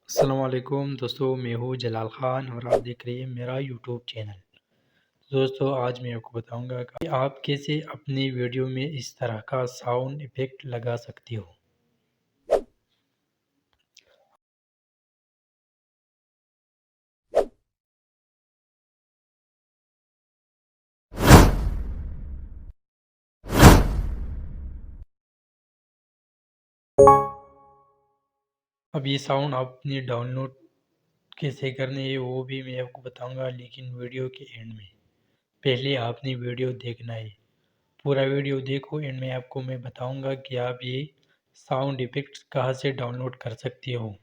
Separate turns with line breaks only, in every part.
अस्सलाम वालेकुम दोस्तों, मैं हूँ जलाल ख़ान और आप देख रहे हैं मेरा यूट्यूब चैनल। दोस्तों, आज मैं आपको बताऊंगा कि आप कैसे अपनी वीडियो में इस तरह का साउंड इफ़ेक्ट लगा सकते हो। अब ये साउंड आपने डाउनलोड कैसे करने है वो भी मैं आपको बताऊंगा, लेकिन वीडियो के एंड में। पहले आपने वीडियो देखना है, पूरा वीडियो देखो। एंड में आपको मैं बताऊंगा कि आप ये साउंड इफ़ेक्ट कहाँ से डाउनलोड कर सकते हो।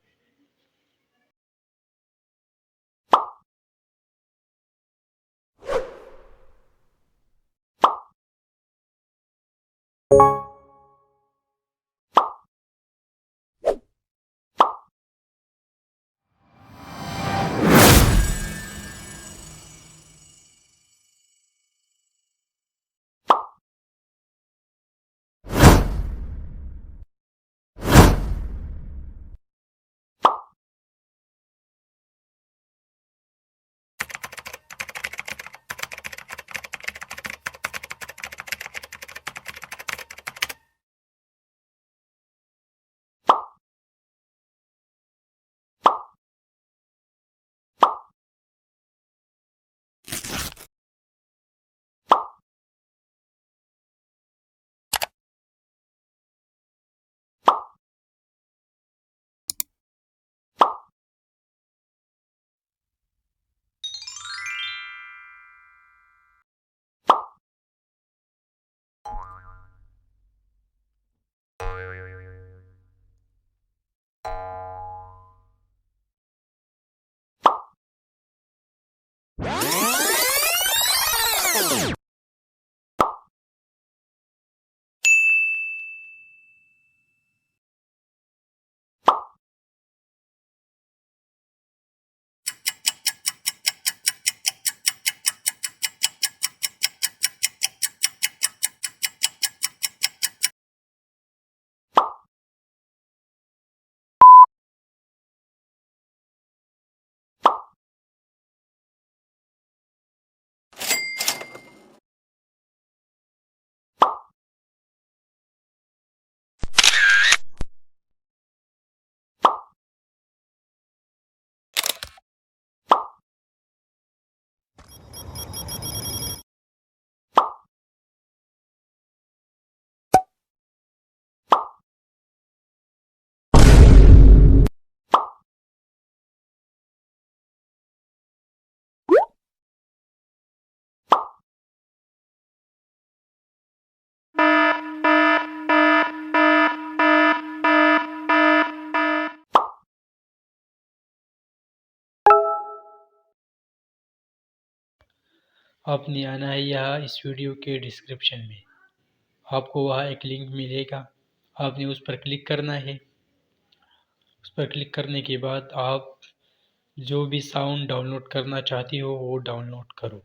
आपने आना है यहाँ इस वीडियो के डिस्क्रिप्शन में, आपको वहाँ एक लिंक मिलेगा। आपने उस पर क्लिक करना है। उस पर क्लिक करने के बाद आप जो भी साउंड डाउनलोड करना चाहती हो वो डाउनलोड करो।